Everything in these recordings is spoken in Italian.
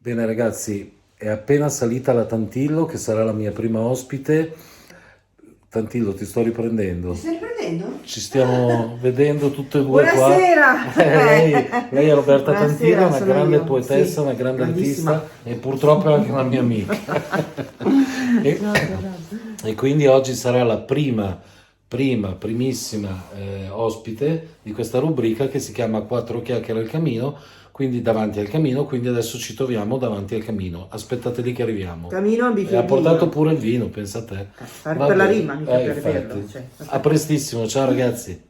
Bene ragazzi, è appena salita la Tantillo che sarà la mia prima ospite. Tantillo, ti sto Mi riprendendo. stai riprendendo? Ci stiamo vedendo tutte e due qua. Buonasera! Lei è Roberta Tantillo, Buonasera, una sono grande io. poetessa, Sì, una grande grandissima. artista e purtroppo è anche una mia amica. E, Esatto. e quindi oggi sarà la primissima ospite di questa rubrica che si chiama Quattro chiacchiere al camino, quindi davanti al camino, quindi adesso ci troviamo davanti al camino. Aspettate lì che arriviamo. Cammino a un E ha bicchiere di portato vino. pure il vino, pensa a te. Va Per la bene, rima, mica per berlo. infatti. Cioè, A prestissimo, ciao ragazzi.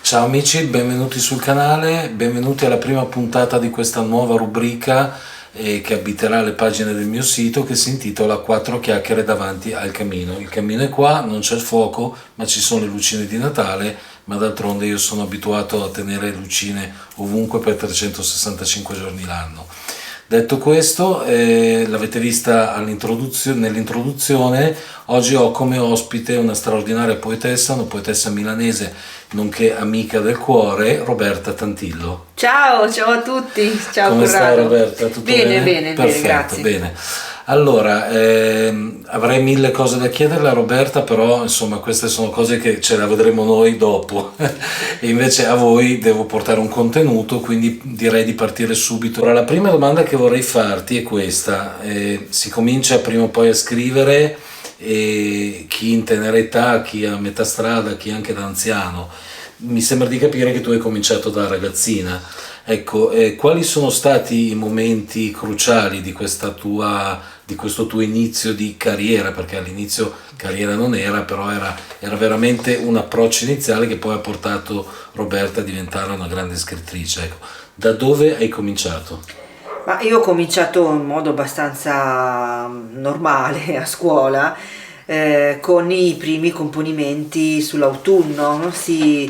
Ciao amici, benvenuti sul canale, benvenuti alla prima puntata di questa nuova rubrica che abiterà le pagine del mio sito, che si intitola Quattro chiacchiere davanti al camino. Il camino è qua, non c'è il fuoco, ma ci sono le lucine di Natale, ma d'altronde io sono abituato a tenere lucine ovunque per 365 giorni l'anno. Detto questo, l'avete vista nell'introduzione, oggi ho come ospite una straordinaria poetessa, una poetessa milanese, nonché amica del cuore, Roberta Tantillo. ciao a tutti. Ciao Come stai Corrado. Roberta? Tutto bene? Bene, Perfetto, grazie. bene. Allora, avrei mille cose da chiederle a Roberta, però insomma queste sono cose che ce le vedremo noi dopo e invece a voi devo portare un contenuto, quindi direi di partire subito. Ora, la prima domanda che vorrei farti è questa: si comincia prima o poi a scrivere, e chi in tenera età, chi a metà strada, chi anche da anziano. Mi sembra di capire che tu hai cominciato da ragazzina. Ecco, quali sono stati i momenti cruciali di questo tuo inizio di carriera? Perché all'inizio carriera non era, però era veramente un approccio iniziale che poi ha portato Roberta a diventare una grande scrittrice. Ecco, da dove hai cominciato? Ma io ho cominciato in modo abbastanza normale a scuola, con i primi componimenti sull'autunno, no? Si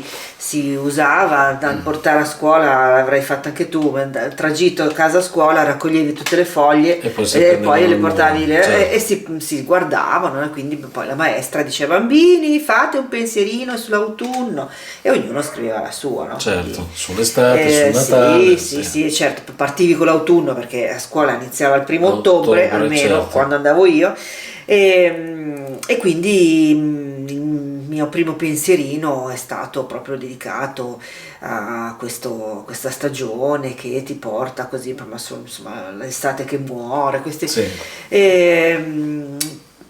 usava dal portare a scuola, l'avrai fatto anche tu, dal tragitto a casa a scuola raccoglievi tutte le foglie E poi si e poi le prendevano, portavi certo. e si guardavano, e quindi poi la maestra diceva: bambini, fate un pensierino sull'autunno, e ognuno scriveva la sua, no? Quindi, Certo, sull'estate, sul Natale, sì, certo, partivi con l'autunno perché a scuola iniziava il primo ottobre, ottobre, almeno certo. quando andavo io, e quindi il mio primo pensierino è stato proprio dedicato a questa stagione che ti porta così, ma insomma l'estate che muore, questi. Sì,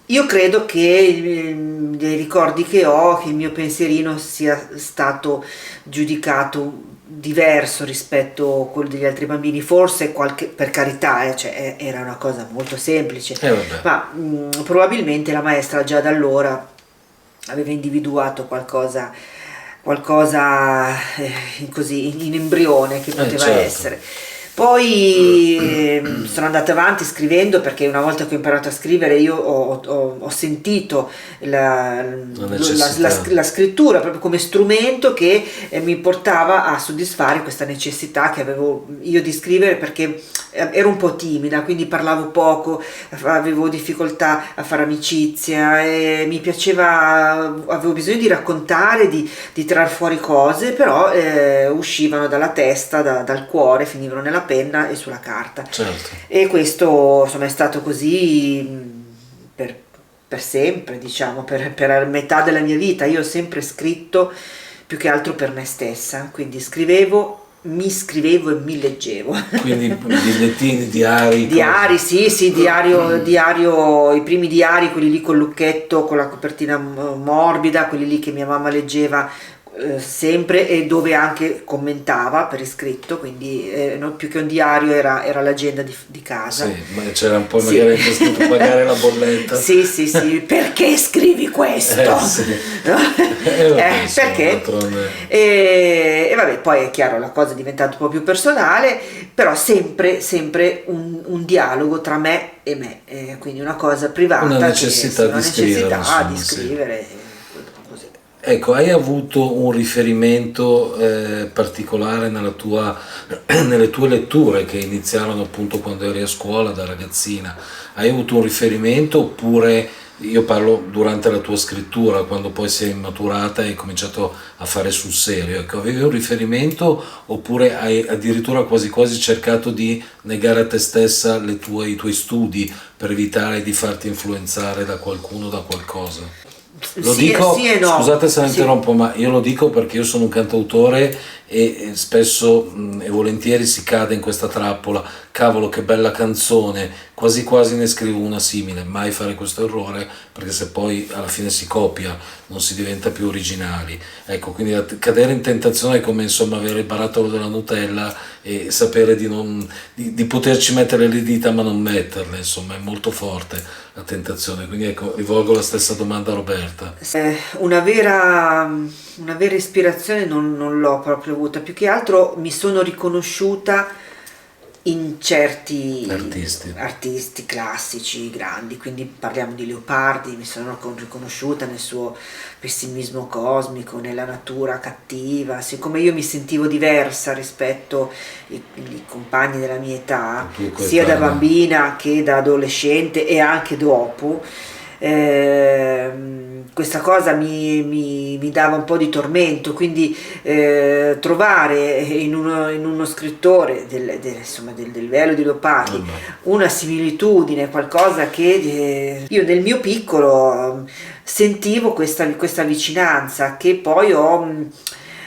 Io credo che dei ricordi che ho, che il mio pensierino sia stato giudicato diverso rispetto a quello degli altri bambini, forse per carità, cioè, era una cosa molto semplice, vabbè, ma probabilmente la maestra già da allora aveva individuato qualcosa così in embrione che poteva certo. essere. Poi sono andata avanti scrivendo, perché una volta che ho imparato a scrivere io ho sentito la scrittura proprio come strumento che mi portava a soddisfare questa necessità che avevo io di scrivere, perché ero un po' timida, quindi parlavo poco, avevo difficoltà a fare amicizia e mi piaceva, avevo bisogno di raccontare, di tirar fuori cose, però uscivano dalla testa, dal cuore, finivano nella penna e sulla carta. Certo. E questo insomma è stato così per sempre, diciamo, per metà della mia vita. Io ho sempre scritto più che altro per me stessa, quindi mi scrivevo e mi leggevo. Quindi bigliettini, diari. Diari, sì, diario, i primi diari, quelli lì col lucchetto, con la copertina morbida, quelli lì che mia mamma leggeva sempre, e dove anche commentava per iscritto, quindi più che un diario era l'agenda di casa. Sì, ma c'era un po' Sì. magari anche scritto pagare la bolletta. Sì, perché scrivi questo? Sì. Perché? D'altronde. E vabbè, poi è chiaro, la cosa è diventata un po' più personale, però sempre un dialogo tra me e me, quindi una cosa privata, Una necessità di scrivere, insomma, di sì. scrivere, così. Ecco, hai avuto un riferimento particolare nelle tue letture, che iniziarono appunto quando eri a scuola da ragazzina? Hai avuto un riferimento, oppure io parlo durante la tua scrittura, quando poi sei maturata e hai cominciato a fare sul serio, ecco, avevi un riferimento oppure hai addirittura quasi quasi cercato di negare a te stessa i tuoi studi per evitare di farti influenzare da qualcuno, da qualcosa? Lo Sì, dico, sì e no. scusate se la Sì. interrompo, ma io lo dico perché io sono un cantautore e spesso e volentieri si cade in questa trappola. Cavolo, che bella canzone, quasi quasi ne scrivo una simile, mai fare questo errore perché se poi alla fine si copia non si diventa più originali. Ecco, quindi cadere in tentazione è come insomma avere il barattolo della Nutella e sapere di poterci mettere le dita ma non metterle, insomma è molto forte la tentazione, quindi ecco, rivolgo la stessa domanda a Roberta. Una vera ispirazione non l'ho proprio avuta, più che altro mi sono riconosciuta in certi Artisti. artisti classici, grandi, quindi parliamo di Leopardi, mi sono riconosciuta nel suo pessimismo cosmico, nella natura cattiva, siccome io mi sentivo diversa rispetto ai compagni della mia età, Tu sia da coetanea. bambina che da adolescente e anche dopo. Questa cosa mi dava un po' di tormento, quindi trovare in uno scrittore insomma, del velo di Leopardi Vabbè. una similitudine, qualcosa che io nel mio piccolo sentivo questa vicinanza che poi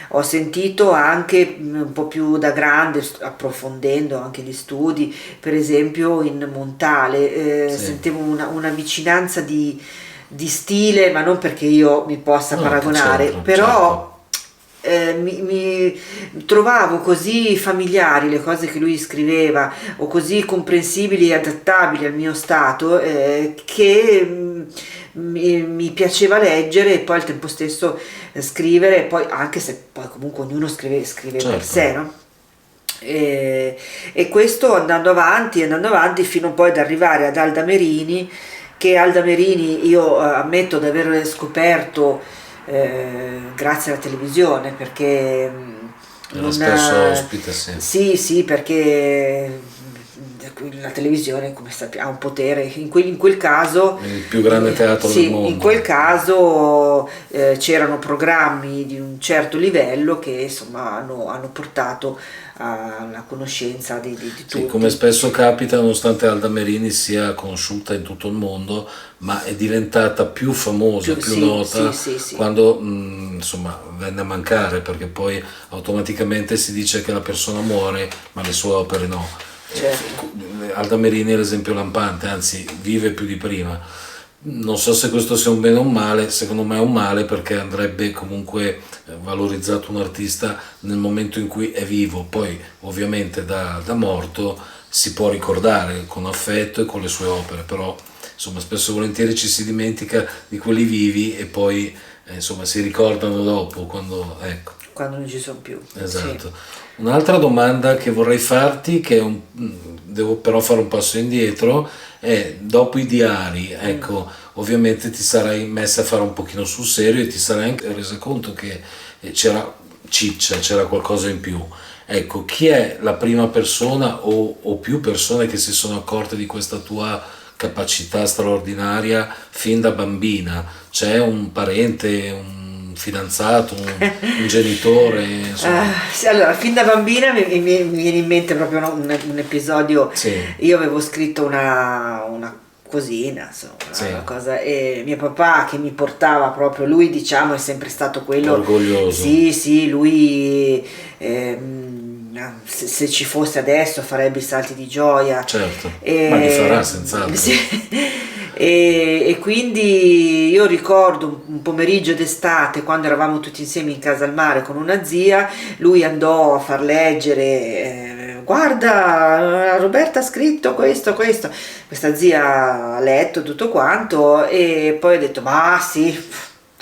ho sentito anche un po' più da grande, approfondendo anche gli studi, per esempio in Montale, Sì. sentivo una vicinanza di stile, ma non perché io mi possa No, che paragonare, c'entra, però mi trovavo così familiari le cose che lui scriveva o così comprensibili e adattabili al mio stato che mi piaceva leggere e poi al tempo stesso scrivere, poi anche se poi comunque ognuno scrive per Certo. sé, no? E questo andando avanti fino poi ad arrivare ad Alda Merini, che Alda Merini io ammetto di aver scoperto grazie alla televisione, perché Era spesso ospite, sì. sì, perché la televisione, come sappiamo, ha un potere. In quel caso, Il più grande teatro sì, del mondo. in quel caso c'erano programmi di un certo livello che insomma hanno portato alla conoscenza di Sì, tutti. come spesso capita, nonostante Alda Merini sia conosciuta in tutto il mondo, ma è diventata più famosa, più Sì, nota sì. quando insomma venne a mancare, perché poi automaticamente si dice che la persona muore, ma le sue opere no. Certo. Alda Merini è l'esempio lampante, anzi vive più di prima. Non so se questo sia un bene o un male, secondo me è un male perché andrebbe comunque valorizzato un artista nel momento in cui è vivo, poi ovviamente da morto si può ricordare con affetto e con le sue opere, però insomma spesso e volentieri ci si dimentica di quelli vivi e poi insomma si ricordano dopo, quando ecco. Quando non ci sono più. Esatto. Un'altra domanda che vorrei farti, devo però fare un passo indietro, è dopo i diari, ecco, ovviamente ti sarai messa a fare un pochino sul serio e ti sarai anche resa conto che c'era ciccia, c'era qualcosa in più. Ecco, chi è la prima persona o più persone che si sono accorte di questa tua capacità straordinaria fin da bambina? C'è un parente, un fidanzato, un genitore, insomma. Sì, allora, fin da bambina mi viene in mente proprio un episodio. Sì. Io avevo scritto una cosina, insomma, Sì. una cosa, e mio papà che mi portava proprio, lui diciamo è sempre stato quello Orgoglioso. sì, lui se ci fosse adesso farebbe i salti di gioia. Certo, ma li farà senz'altro. Sì. E quindi io ricordo un pomeriggio d'estate quando eravamo tutti insieme in casa al mare con una zia, lui andò a far leggere, guarda Roberta ha scritto questo, questa zia ha letto tutto quanto e poi ha detto ma sì,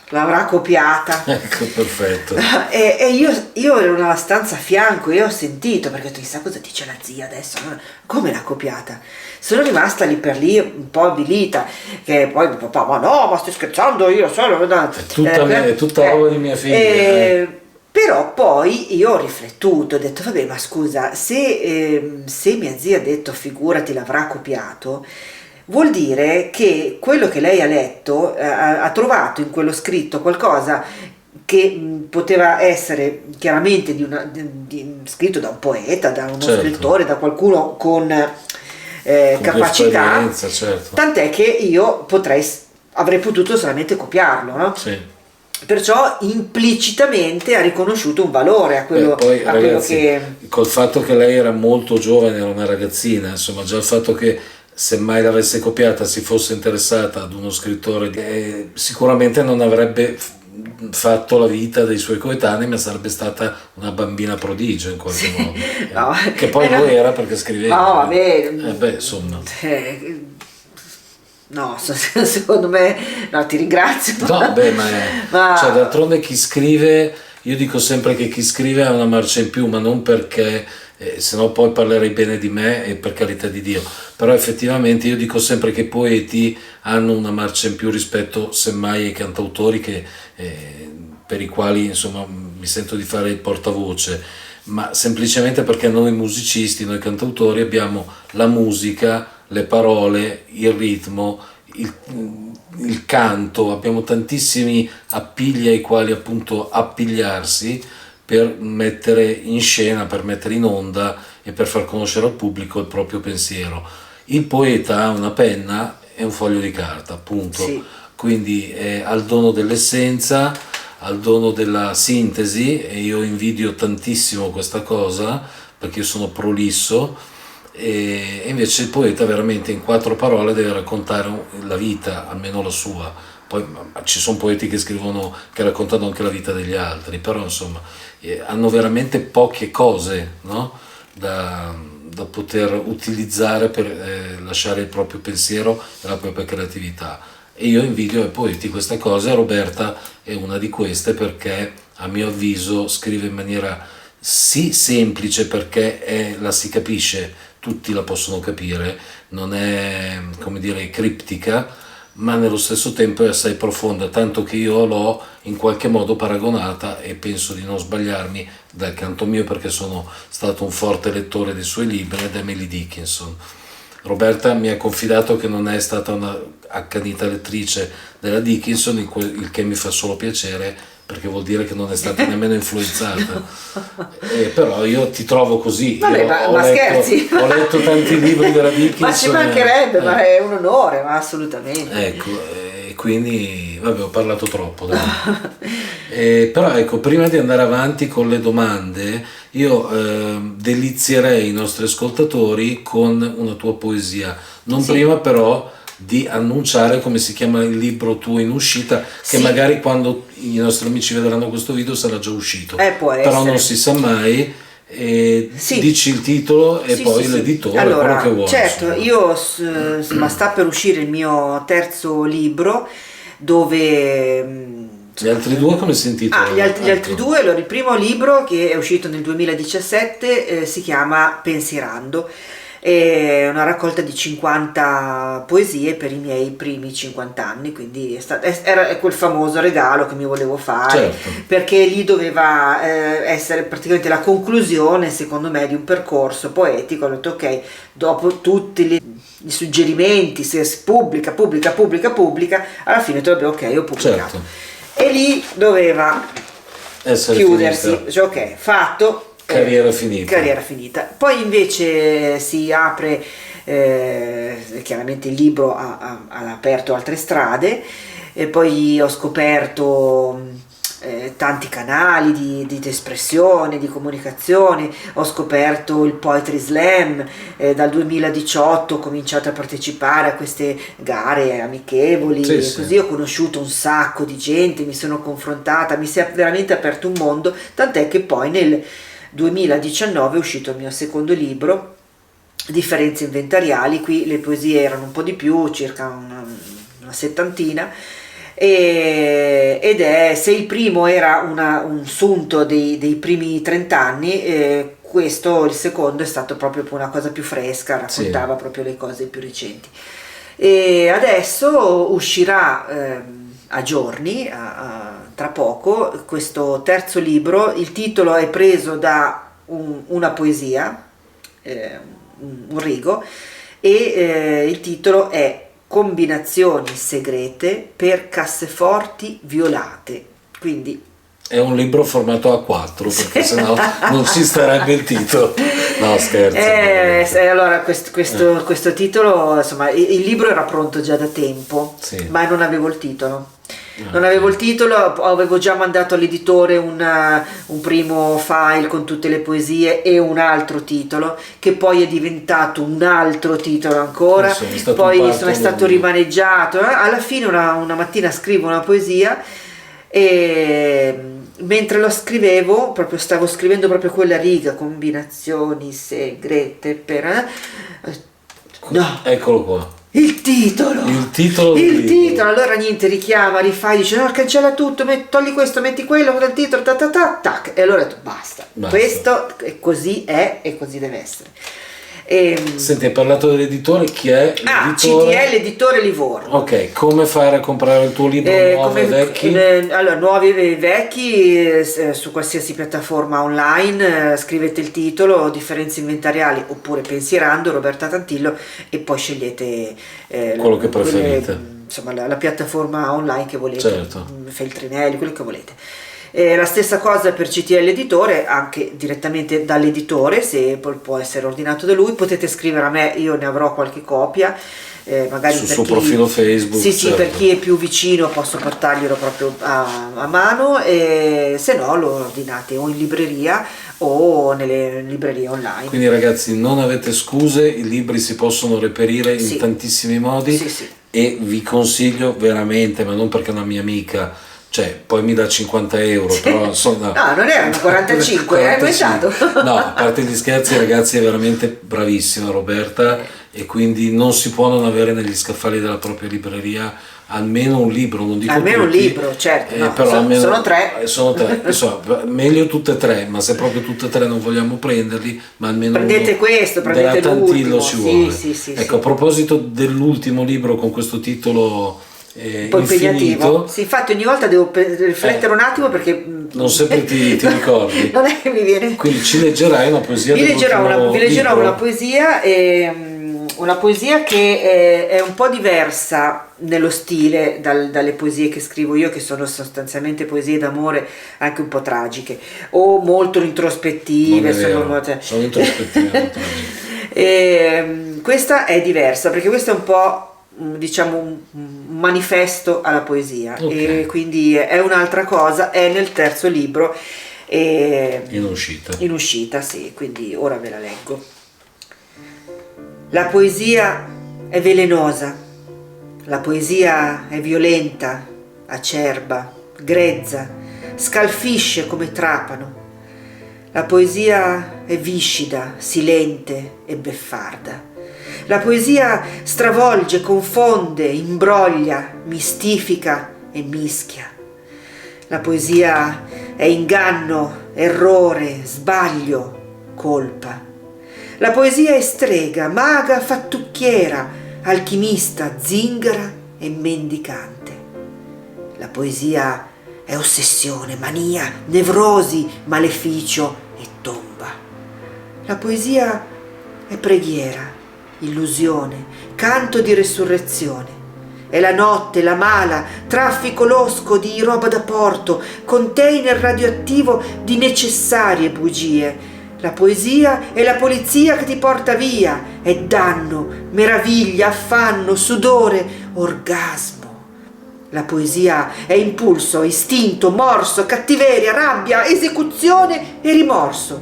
l'avrà copiata. Ecco, perfetto. E io ero nella stanza a fianco e ho sentito, perché ho detto chissà cosa dice la zia adesso, come l'ha copiata? Sono rimasta lì per lì un po' avvilita, che poi mio papà, ma no, ma stai scherzando, io sono... È tutta roba di mia figlia. Però poi io ho riflettuto, ho detto vabbè ma scusa, se mia zia ha detto figurati l'avrà copiato, vuol dire che quello che lei ha letto, ha trovato in quello scritto qualcosa che poteva essere chiaramente scritto da un poeta, da uno Certo. scrittore, da qualcuno con Con più capacità, esperienza, certo. tant'è che io avrei potuto solamente copiarlo, no? Sì. Perciò implicitamente ha riconosciuto un valore a Beh, quello, poi a quello ragazzi, che... col fatto che lei era molto giovane, era una ragazzina, insomma, già il fatto che se mai l'avesse copiata si fosse interessata ad uno scrittore, sicuramente non avrebbe fatto la vita dei suoi coetanei, ma sarebbe stata una bambina prodigio in qualche modo. No, Che poi lo era perché scriveva. No, vabbè. Beh, insomma. No, secondo me, no, ti ringrazio. No, beh, Ma- cioè, d'altronde chi scrive, io dico sempre che chi scrive ha una marcia in più, ma non perché, se no poi parlerei bene di me e per carità di Dio, però effettivamente io dico sempre che i poeti hanno una marcia in più rispetto semmai ai cantautori per i quali insomma mi sento di fare il portavoce, ma semplicemente perché noi musicisti, noi cantautori abbiamo la musica, le parole, il ritmo, il canto, abbiamo tantissimi appigli ai quali appunto appigliarsi per mettere in scena, per mettere in onda e per far conoscere al pubblico il proprio pensiero. Il poeta ha una penna e un foglio di carta, appunto. Sì. Quindi ha il dono dell'essenza, ha il dono della sintesi e io invidio tantissimo questa cosa perché io sono prolisso e invece il poeta veramente in 4 parole deve raccontare la vita, almeno la sua. Poi ci sono poeti che scrivono, che raccontano anche la vita degli altri, però insomma hanno veramente poche cose, no? da poter utilizzare per lasciare il proprio pensiero e la propria creatività. E io invidio ai poeti queste cose, Roberta è una di queste perché a mio avviso scrive in maniera sì semplice perché la si capisce, tutti la possono capire, non è come dire criptica, ma nello stesso tempo è assai profonda, tanto che io l'ho in qualche modo paragonata e penso di non sbagliarmi dal canto mio perché sono stato un forte lettore dei suoi libri, ad Emily Dickinson. Roberta mi ha confidato che non è stata una accanita lettrice della Dickinson, il che mi fa solo piacere perché vuol dire che non è stata nemmeno influenzata. Però io ti trovo così. Vabbè, Io ma scherzi. Ho letto tanti libri della Dickinson. Ma ci mancherebbe, ma è un onore, ma assolutamente. Ecco, e quindi vabbè, ho parlato troppo. Dai. Però ecco, prima di andare avanti con le domande, io delizierei i nostri ascoltatori con una tua poesia. Non Sì. prima però di annunciare come si chiama il libro tuo in uscita, che Sì. magari quando i nostri amici vedranno questo video sarà già uscito. Può Però essere. non si sa mai. Sì. Dici il titolo e Sì, poi sì, sì. l'editore, Allora, quello che vuoi. certo, insomma. ma sta per uscire il mio terzo libro dove... Gli altri due come si intitolano? gli altri Ecco. due, allora, il primo libro che è uscito nel 2017 si chiama Pensierando, è una raccolta di 50 poesie per i miei primi 50 anni, quindi era quel famoso regalo che mi volevo fare, Certo. perché lì doveva essere praticamente la conclusione, secondo me, di un percorso poetico. Ho detto ok, dopo tutti i suggerimenti, se si pubblica, alla fine tu ok, ho pubblicato. Certo. E lì doveva Essere chiudersi, finita. cioè, ok, fatto. Carriera finita. Carriera finita. Poi invece si apre, chiaramente il libro ha aperto altre strade, e poi ho scoperto tanti canali di espressione, di comunicazione. Ho scoperto il Poetry Slam, dal 2018 ho cominciato a partecipare a queste gare amichevoli, Sì, e sì. così ho conosciuto un sacco di gente, mi sono confrontata, mi si è veramente aperto un mondo, tant'è che poi nel 2019 è uscito il mio secondo libro, Differenze inventariali. Qui le poesie erano un po' di più, circa una settantina, ed è, se il primo era un sunto dei primi 30 anni, questo, il secondo, è stato proprio una cosa più fresca, raccontava proprio le cose più recenti. E adesso uscirà a giorni, tra poco, questo terzo libro. Il titolo è preso da una poesia, un rigo, e il titolo è Combinazioni segrete per casseforti violate, quindi è un libro formato A4 perché sennò non ci starebbe il titolo. No, scherzo. Allora questo titolo, insomma, il libro era pronto già da tempo, Sì. ma non avevo il titolo. Non avevo il titolo, avevo già mandato all'editore un primo file con tutte le poesie e un altro titolo, che poi è diventato un altro titolo ancora, poi è stato rimaneggiato. Alla fine una mattina scrivo una poesia e mentre lo scrivevo, proprio stavo scrivendo proprio quella riga, combinazioni segrete per... No, Eccolo qua. il titolo, allora niente, richiama, rifai, dice no, cancella tutto, togli questo, metti quello, il titolo, tac, e allora ho detto basta. Questo è così e così deve essere. Senti, hai parlato dell'editore, chi è l'editore? CTL Editore Livorno. Ok, come fare a comprare il tuo libro, nuovi e vecchi? Allora, nuovi e vecchi, su qualsiasi piattaforma online, scrivete il titolo, differenze inventariali oppure pensierando, Roberta Tantillo, e poi scegliete quello che preferite. Insomma, la piattaforma online che volete, certo. Feltrinelli, quello che volete. La stessa cosa per CTL Editore, anche direttamente dall'editore, se può essere ordinato da lui, potete scrivere a me, io ne avrò qualche copia, magari sul suo profilo Facebook. Sì, certo. per chi è più vicino posso portarglielo proprio a mano, e se no lo ordinate o in libreria o nelle librerie online. Quindi ragazzi, non avete scuse, i libri si possono reperire in tantissimi modi, e vi consiglio veramente, ma non perché è una mia amica, cioè poi mi dà 50 euro, però insomma, no, non erano 45, hai aumentato. No, a parte gli scherzi, ragazzi, è veramente bravissima Roberta, e quindi non si può non avere negli scaffali della propria libreria almeno un libro, non dico almeno tutti, un libro, certo, no, però sono tre. Sono tre, insomma, meglio tutte e tre, ma se proprio tutte e tre non vogliamo prenderli, ma almeno prendete questo, prendete Tantillo si vuole. Sì, ecco, a proposito dell'ultimo libro con questo titolo un po' impegnativo. Sì, infatti ogni volta devo riflettere un attimo perché non sempre ti ricordi. Non è che mi viene. Quindi ci leggerai una poesia. Vi leggerò una poesia, una poesia che è un po' diversa nello stile dalle poesie che scrivo io, che sono sostanzialmente poesie d'amore, anche un po' tragiche o molto introspettive. Sono introspettive. Questa è diversa perché questa è un po', diciamo, un manifesto alla poesia, e quindi è un'altra cosa, è nel terzo libro, in uscita, sì, quindi ora ve la leggo. La poesia è velenosa, la poesia è violenta, acerba, grezza, scalfisce come trapano. La poesia è viscida, silente e beffarda. La poesia stravolge, confonde, imbroglia, mistifica e mischia. La poesia è inganno, errore, sbaglio, colpa. La poesia è strega, maga, fattucchiera, alchimista, zingara e mendicante. La poesia è ossessione, mania, nevrosi, maleficio e tomba. La poesia è preghiera, illusione, canto di resurrezione. È la notte, la mala, traffico losco di roba da porto, container radioattivo di necessarie bugie. La poesia è la polizia che ti porta via, è danno, meraviglia, affanno, sudore, orgasmo. La poesia è impulso, istinto, morso, cattiveria, rabbia, esecuzione e rimorso.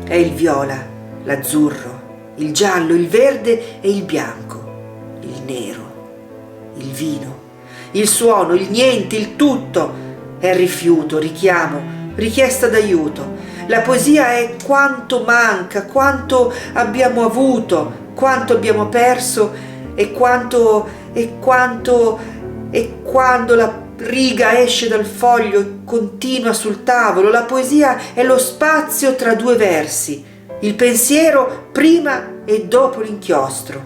È il viola, l'azzurro, il giallo, il verde e il bianco, il nero, il vino, il suono, il niente, il tutto. È rifiuto, richiamo, richiesta d'aiuto. La poesia è quanto manca, quanto abbiamo avuto, quanto abbiamo perso e quando la riga esce dal foglio e continua sul tavolo. La poesia è lo spazio tra due versi, il pensiero prima e dopo l'inchiostro,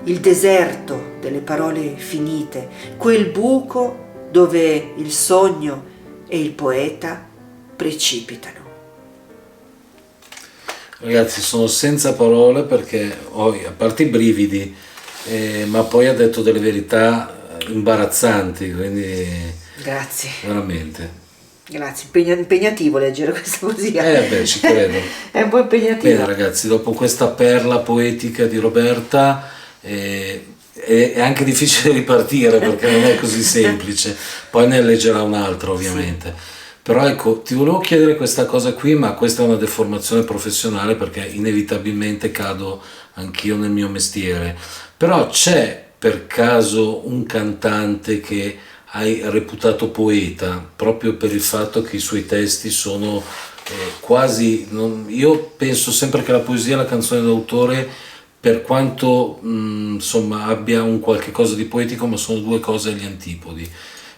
il deserto delle parole finite, quel buco dove il sogno e il poeta precipitano. Ragazzi, sono senza parole perché ho, a parte i brividi, ma poi ha detto delle verità imbarazzanti, quindi Grazie, veramente. grazie. Impegnativo leggere questa poesia. Beh, ci credo. È un po' impegnativo. Bene ragazzi, dopo questa perla poetica di Roberta è anche difficile ripartire perché non è così semplice, poi ne leggerà un'altra ovviamente. Però ecco, ti volevo chiedere questa cosa qui, ma questa è una deformazione professionale perché inevitabilmente cado anch'io nel mio mestiere. Però c'è per caso un cantante che hai reputato poeta proprio per il fatto che i suoi testi sono quasi... io penso sempre che la poesia e la canzone d'autore, per quanto insomma abbia un qualche cosa di poetico, ma sono due cose agli antipodi,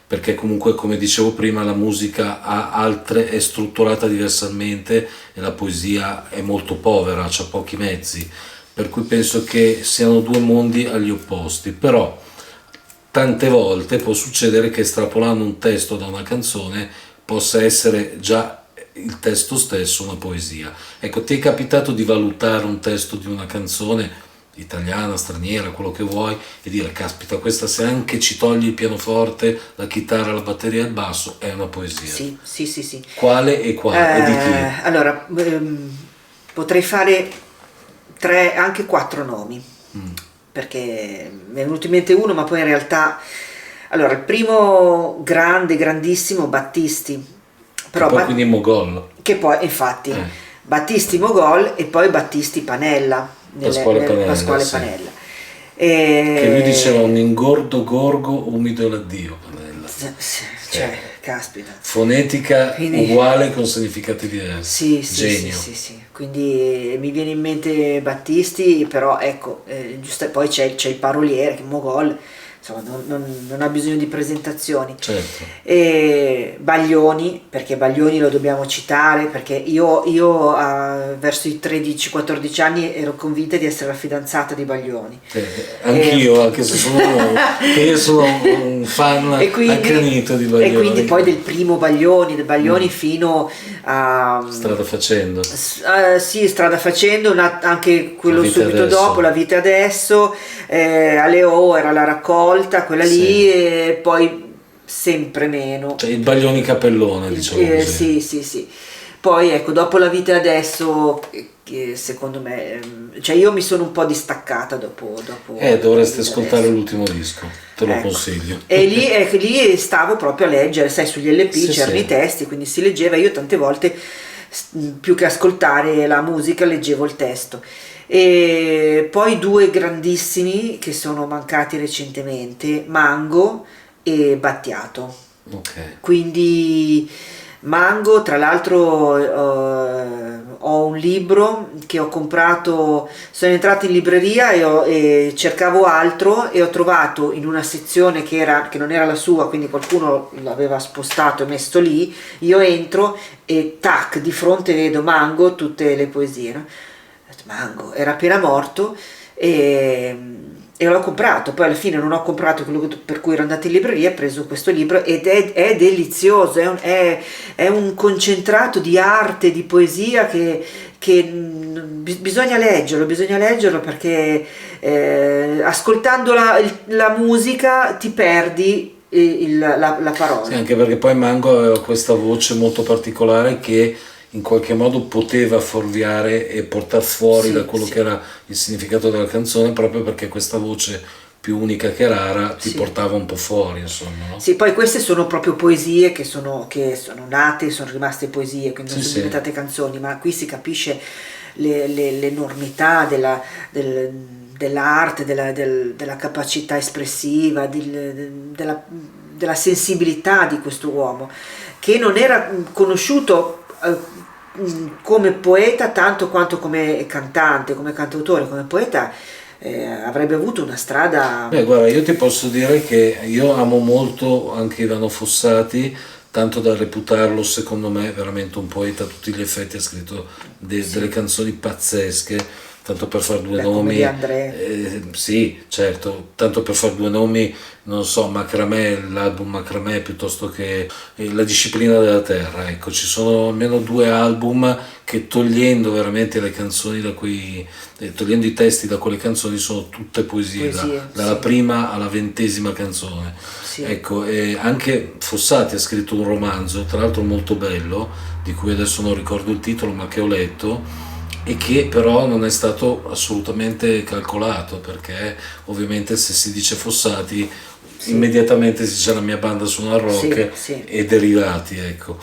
perché comunque, come dicevo prima, la musica ha altre, è strutturata diversamente e la poesia è molto povera, ha pochi mezzi, per cui penso che siano due mondi agli opposti. Però tante volte può succedere che estrapolando un testo da una canzone possa essere già il testo stesso una poesia. Ecco, ti è capitato di valutare un testo di una canzone italiana, straniera, quello che vuoi, e dire caspita, questa se anche ci togli il pianoforte, la chitarra, la batteria e il basso è una poesia? Sì, sì, sì, sì. Quale e quale? E di chi? Allora, potrei fare tre, anche quattro nomi, perché mi è venuto in mente uno, ma poi in realtà... Allora, il primo grande, grandissimo, Battisti. Però Che poi quindi Mogol. che poi, infatti, Battisti Mogol e poi Battisti Panella. Pasquale sì. Panella. Che lui diceva un ingordo gorgo umido l'addio, Panella. Cioè, caspita. Fonetica Quindi, uguale con significati diversi. sì, Genio. sì. Quindi mi viene in mente Battisti, però ecco, poi c'è il paroliere che è Mogol, insomma non ha bisogno di presentazioni. Certo. E Baglioni, perché Baglioni lo dobbiamo citare, perché io verso i 13-14 anni ero convinta di essere la fidanzata di Baglioni. Anch'io, anche se sono che io sono un fan accanito di Baglioni. E quindi poi del primo Baglioni, fino a... Strada facendo. Sì, Strada facendo, anche quello subito adesso. dopo, La vita adesso, Aleo era la raccolta, quella lì, e poi sempre meno. Cioè il Baglioni capellone, diciamo così. Sì. Poi ecco, dopo La vita adesso, che secondo me, cioè io mi sono un po' distaccata dopo dovresti ascoltare l'ultimo disco, te lo consiglio. E lì stavo proprio a leggere, sai, sugli LP c'erano i testi, quindi si leggeva. Io tante volte, più che ascoltare la musica, leggevo il testo. E poi due grandissimi che sono mancati recentemente, Mango e Battiato. Quindi Mango, tra l'altro, ho un libro che ho comprato, sono entrata in libreria e cercavo altro e ho trovato in una sezione che non era la sua, quindi qualcuno l'aveva spostato e messo lì. Io entro e tac, di fronte vedo Mango, tutte le poesie, no? Mango era appena morto e l'ho comprato. Poi alla fine non ho comprato quello per cui ero andata in libreria, ho preso questo libro ed è delizioso, è un concentrato di arte, di poesia che bisogna leggerlo perché ascoltando la musica ti perdi la parola. Sì, anche perché poi Mango aveva questa voce molto particolare che in qualche modo poteva fuorviare e portare fuori da quello che era il significato della canzone, proprio perché questa voce più unica che rara ti portava un po' fuori, insomma, no? Sì, poi queste sono proprio poesie che sono nate, sono rimaste poesie, quindi non sono diventate canzoni, ma qui si capisce l'enormità dell'arte, della capacità espressiva, della sensibilità di questo uomo, che non era conosciuto come poeta tanto quanto come cantante, come cantautore. Come poeta avrebbe avuto una strada... Guarda, io ti posso dire che io amo molto anche Ivano Fossati, tanto da reputarlo secondo me veramente un poeta a tutti gli effetti. Ha scritto delle canzoni pazzesche, tanto per fare due Beh, come nomi, di Andrea. sì, certo, tanto per fare due nomi, non so, Macramè, l'album Macramè piuttosto che La disciplina della terra, ecco, ci sono almeno due album che togliendo veramente le canzoni da quei, togliendo i testi da quelle canzoni sono tutte poesie, Poesie, dalla sì, prima alla 20ª canzone. sì, Ecco, e anche Fossati ha scritto un romanzo, tra l'altro molto bello, di cui adesso non ricordo il titolo, ma che ho letto e che però non è stato assolutamente calcolato, perché ovviamente se si dice Fossati sì, immediatamente si dice la mia banda suona sì, rock sì. e derivati, ecco.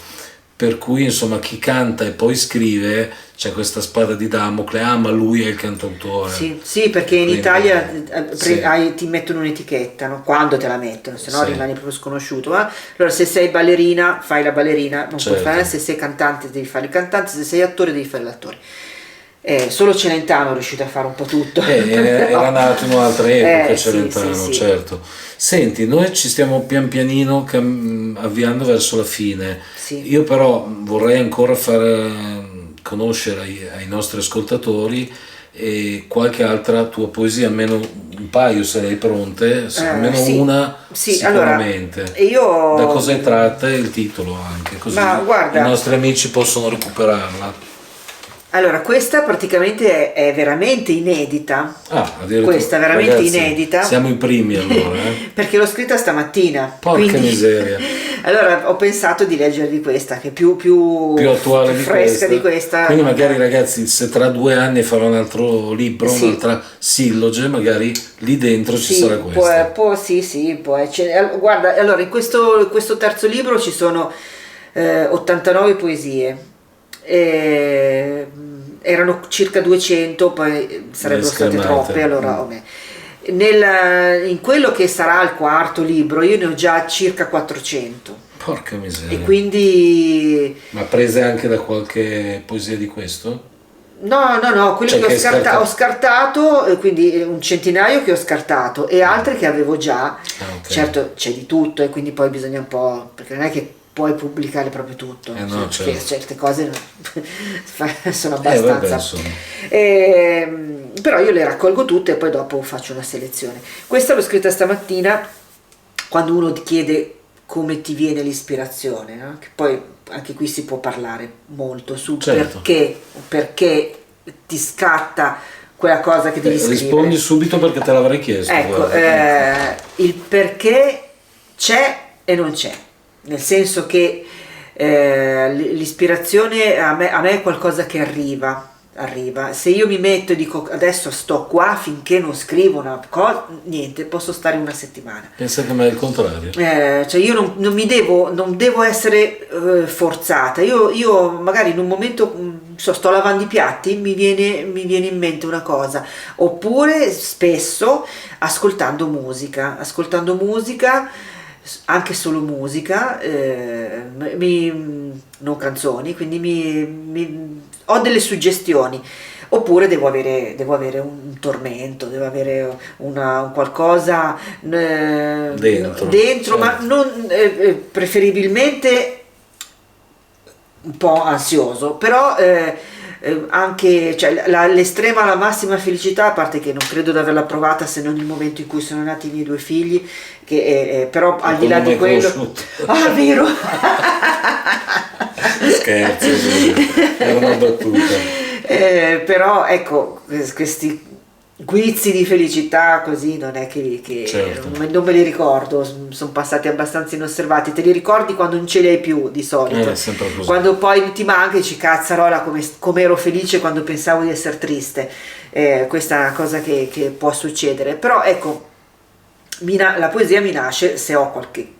Per cui insomma chi canta e poi scrive c'è questa spada di Damocle, ma lui è il cantautore. Sì, sì, perché in Quindi, Italia sì, ti mettono un'etichetta, no? Quando te la mettono, se no sì, rimani proprio sconosciuto. Allora, se sei ballerina, fai la ballerina, non puoi fare, certo. se sei cantante devi fare il cantante, se sei attore devi fare l'attore. Solo Celentano è riuscito a fare un po' tutto. Era Però, nato in un'altra epoca sì, sì, Celentano, sì, certo. Senti, noi ci stiamo pian pianino avviando verso la fine. sì. Io però vorrei ancora far conoscere ai nostri ascoltatori qualche altra tua poesia, almeno un paio se le hai pronte, almeno Sì, una sì, allora, sicuramente. Da io, cosa è tratta e il titolo anche, così ma i guarda, nostri amici possono recuperarla. allora, questa praticamente è veramente inedita. Ah, addirittura, Questa è veramente ragazzi, inedita siamo i primi allora, eh? perché l'ho scritta stamattina. Porca Quindi miseria, allora ho pensato di leggervi questa che è più attuale più di fresca di questa. questa. Quindi magari ragazzi, se tra 2 anni farò un altro libro, Sì, un'altra silloge, magari lì dentro ci sarà sì, questa. sì, sì, guarda, allora in questo terzo libro ci sono 89 poesie. Eh, Erano circa 200, poi Le sarebbero state schermate. troppe, allora Mm. vabbè. In quello che sarà il quarto libro io ne ho già circa 400 Porca e miseria. quindi Ma prese anche da qualche poesia di questo? no, no, no, quelli Cioè che che hai ho scartato? scartato, quindi un centinaio che ho scartato e altri che avevo già. Ah, ok. Certo c'è di tutto e quindi poi bisogna un po', perché non è che puoi pubblicare proprio tutto, No, perché certo. certe cose sono Vabbè, abbastanza. insomma. Però io le raccolgo tutte e poi dopo faccio una selezione. Questa l'ho scritta stamattina quando uno ti chiede come ti viene l'ispirazione, no? Che poi anche qui si può parlare molto sul Certo. perché ti scatta quella cosa che devi Rispondi scrivere. subito perché te l'avrei chiesto, Ecco, guarda. Ecco. il perché c'è e non c'è, nel senso che l'ispirazione a me è qualcosa che arriva. Se io mi metto e dico adesso sto qua finché non scrivo una cosa, niente, posso stare una settimana. Pensa che a me è il contrario. Cioè io non devo essere forzata. Io magari in un momento sto lavando i piatti, mi viene in mente una cosa, oppure spesso ascoltando musica, anche solo musica, non canzoni, quindi ho delle suggestioni. Oppure devo avere un tormento, devo avere un qualcosa dentro, ma certo. non, preferibilmente un po' ansioso, però anche cioè, l'estrema, la massima felicità, a parte che non credo di averla provata se non nel momento in cui sono nati i miei due figli, che, però al di là Non mi di hai quello. conosciuto. Ah, vero! Scherzo, era una battuta. Però ecco, questi guizzi di felicità così non è che Certo, non me li ricordo, sono passati abbastanza inosservati. Te li ricordi quando non ce li hai più di solito, è sempre così. quando poi ti manca e dici cazzarola come ero felice quando pensavo di essere triste. Questa è una cosa che può succedere, però ecco, la poesia mi nasce se ho qualche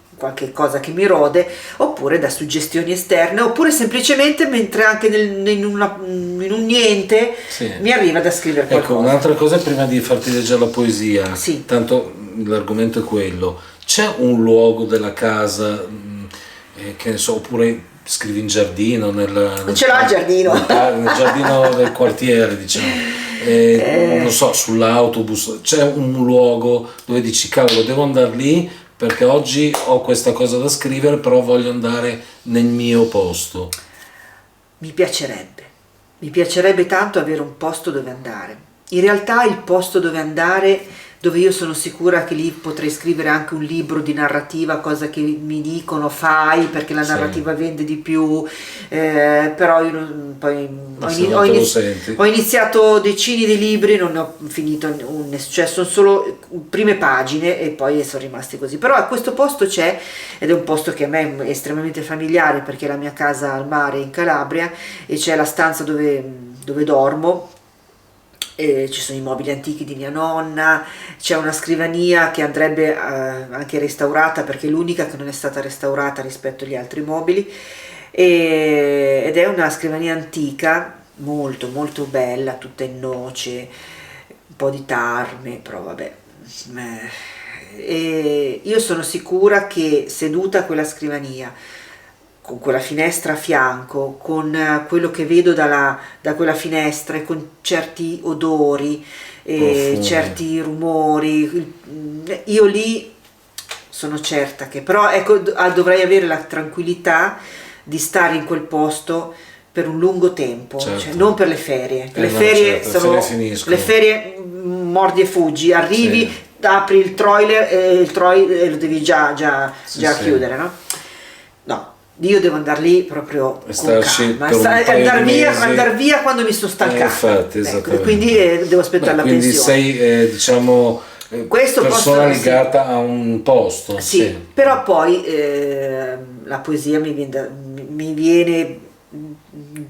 cosa che mi rode, oppure da suggestioni esterne, oppure semplicemente mentre anche in un niente Sì. mi arriva da scrivere Ecco, qualcosa. un'altra cosa prima di farti leggere la poesia, Sì. tanto l'argomento è quello, c'è un luogo della casa, che ne so, oppure scrivi in giardino, Non ce l'ho il giardino. nel giardino del quartiere, diciamo. Non so, sull'autobus, c'è un luogo dove dici cavolo, devo andare lì perché oggi ho questa cosa da scrivere, però voglio andare nel mio posto. Mi piacerebbe tanto avere un posto dove andare, in realtà il posto dove andare, dove io sono sicura che lì potrei scrivere anche un libro di narrativa, cosa che mi dicono fai perché la Sì. narrativa vende di più, però io poi Ma se non te lo senti. ho iniziato decine di libri, non ne ho finito cioè sono solo prime pagine e poi sono rimasti così. Però a questo posto c'è, ed è un posto che a me è estremamente familiare perché è la mia casa al mare in Calabria, e c'è la stanza dove dormo. Ci sono i mobili antichi di mia nonna, c'è una scrivania che andrebbe anche restaurata perché è l'unica che non è stata restaurata rispetto agli altri mobili, ed è una scrivania antica molto molto bella, tutta in noce, un po' di tarme, però vabbè. E io sono sicura che seduta a quella scrivania, con quella finestra a fianco, con quello che vedo da quella finestra e con certi odori, Profumi. certi rumori, io lì sono certa che, però ecco, dovrei avere la tranquillità di stare in quel posto per un lungo tempo, Certo. cioè, non per le ferie. Le No, ferie certo, sono le ferie finiscono. le ferie, mordi e fuggi, arrivi, Sì. apri il trailer e lo devi già Sì. chiudere, no? No, io devo andare lì proprio E con starci calma, per un paio andare di via, mesi. quando mi sono stancata. Infatti, Ecco, esattamente. quindi devo aspettare la Quindi pensione. sei, diciamo, Questo persona posso- sì. legata a un posto. Sì, però poi la poesia mi viene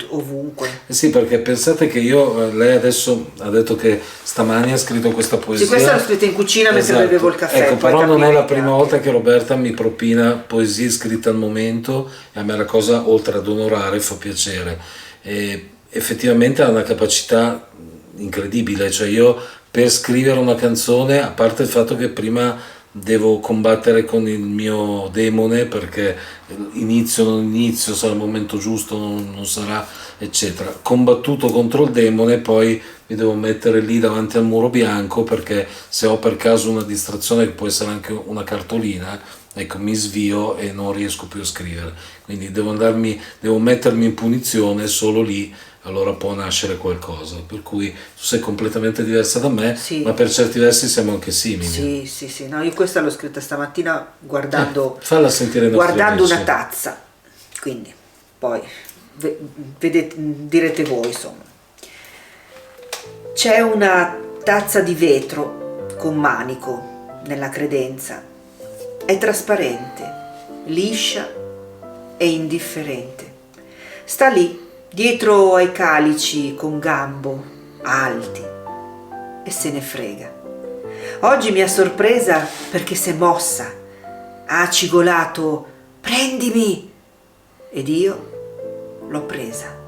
ovunque. Sì, perché pensate che lei adesso ha detto che stamani ha scritto questa poesia. Sì, questa l'ho scritta in cucina mentre Esatto. bevevo il caffè. Ecco, poi però non è la capite prima anche. volta che Roberta mi propina poesie scritte al momento, e a me la cosa, oltre ad onorare, fa piacere. E effettivamente ha una capacità incredibile, cioè io per scrivere una canzone, a parte il fatto che prima devo combattere con il mio demone perché inizio, non inizio, sarà il momento giusto, non sarà, eccetera. Combattuto contro il demone, poi mi devo mettere lì davanti al muro bianco perché se ho per caso una distrazione, che può essere anche una cartolina, ecco, mi svio e non riesco più a scrivere. Quindi devo mettermi in punizione solo lì, allora può nascere qualcosa. Per cui tu sei completamente diversa da me, Sì. ma per certi versi siamo anche simili. Sì, no, io questa l'ho scritta stamattina guardando, Falla sentire ai nostri guardando amici. una tazza, quindi poi direte voi, insomma. C'è una tazza di vetro con manico nella credenza, è trasparente, liscia e indifferente. Sta lì, dietro ai calici con gambo alti, e se ne frega. Oggi mi ha sorpresa perché s'è mossa, ha cigolato "prendimi" ed io l'ho presa.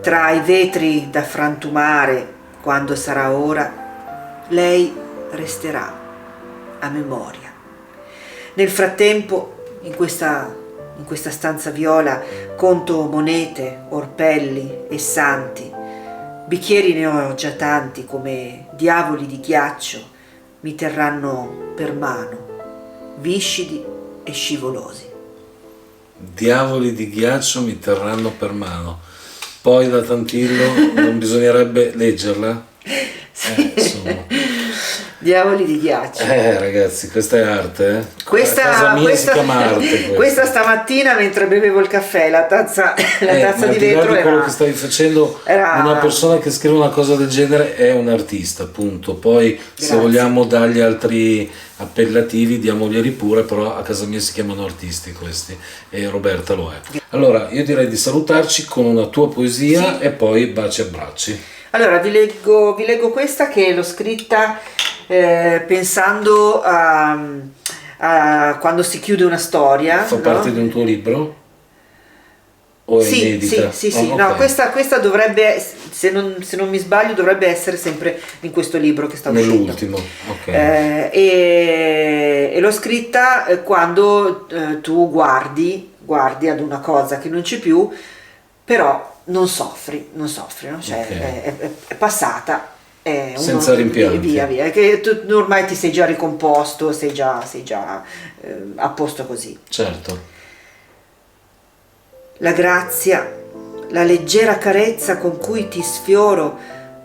Tra i vetri da frantumare, quando sarà ora, lei resterà a memoria. Nel frattempo, in questa stanza viola, conto monete, orpelli e santi. Bicchieri ne ho già tanti, come diavoli di ghiaccio mi terranno per mano, viscidi e scivolosi. Diavoli di ghiaccio mi terranno per mano. Poi da Tantillo non bisognerebbe leggerla? Insomma. Diavoli di ghiaccio. Ragazzi, questa è arte, eh? A Questa, casa mia si chiama arte. questa stamattina mentre bevevo il caffè, la tazza Ma di al di là vetro di quello era, che stavi facendo, era- una persona che scrive una cosa del genere è un artista, appunto. Poi se Grazie. vogliamo dargli altri appellativi, diamoglieli pure, però a casa mia si chiamano artisti questi, e Roberta lo è. Allora, io direi di salutarci con una tua poesia e poi baci e abbracci. Allora, vi leggo questa che l'ho scritta pensando a quando si chiude una storia. Fa no? parte di un tuo libro? O è Sì, inedita? sì. Oh, No, ok. questa dovrebbe, se non mi sbaglio, dovrebbe essere sempre in questo libro che sta uscendo. Nell'ultimo, ok. E l'ho scritta quando tu guardi ad una cosa che non c'è più, però non soffri, no? Cioè Ok. è passata. Senza rimpianti. Via, che tu ormai ti sei già ricomposto, sei già a posto così. Certo. La grazia, la leggera carezza con cui ti sfioro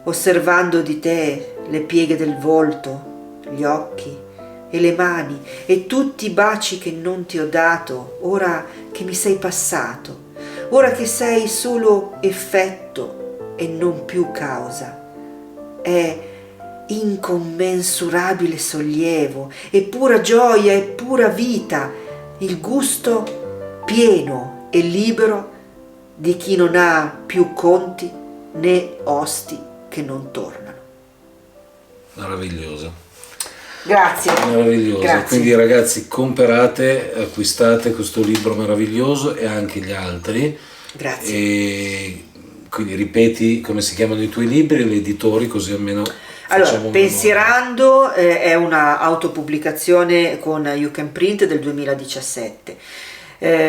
osservando di te le pieghe del volto, gli occhi e le mani e tutti i baci che non ti ho dato, ora che mi sei passato, ora che sei solo effetto e non più causa. È incommensurabile sollievo e pura gioia e pura vita, il gusto pieno e libero di chi non ha più conti né osti che non tornano. Meravigliosa. Grazie. Meravigliosa. Grazie. Quindi ragazzi, comprate, acquistate questo libro meraviglioso e anche gli altri. Grazie. E quindi ripeti come si chiamano i tuoi libri, gli editori, così almeno Allora, facciamo Pensierando è una autopubblicazione con You Can Print del 2017.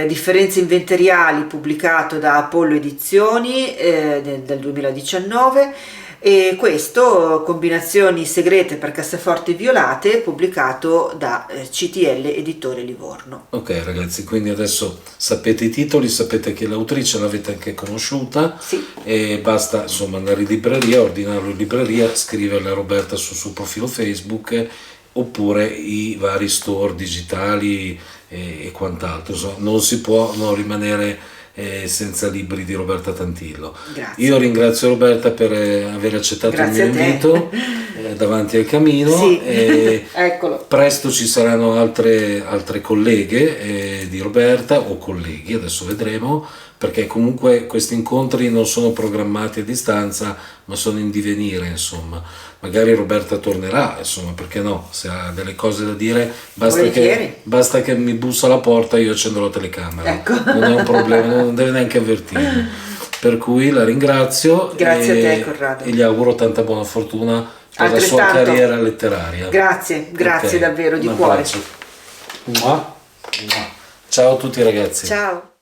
Differenze inventoriali pubblicato da Apollo Edizioni del 2019 e questo Combinazioni segrete per cassaforti violate pubblicato da CTL Editore Livorno. Ok ragazzi, quindi adesso sapete i titoli, sapete che l'autrice l'avete anche conosciuta, Sì. e basta insomma andare in libreria, ordinarlo in libreria, scriverle a Roberta sul suo profilo Facebook oppure i vari store digitali e quant'altro. Insomma, non si può non rimanere senza libri di Roberta Tantillo. Grazie. Io ringrazio Roberta per aver accettato Grazie il mio a te. invito davanti al camino. Sì. E Eccolo. presto ci saranno altre colleghe di Roberta o colleghi, adesso vedremo, perché comunque questi incontri non sono programmati a distanza ma sono in divenire, insomma. Magari Roberta tornerà, insomma, perché no, se ha delle cose da dire basta che mi bussa alla porta, io accendo la telecamera, Ecco. Non è un problema, non deve neanche avvertirmi. Per cui la ringrazio. Grazie a te, Corrado. E gli auguro tanta buona fortuna per la sua Altrettanto. carriera letteraria. Grazie Ok, davvero di un cuore. abbraccio. Ciao a tutti ragazzi. Ciao.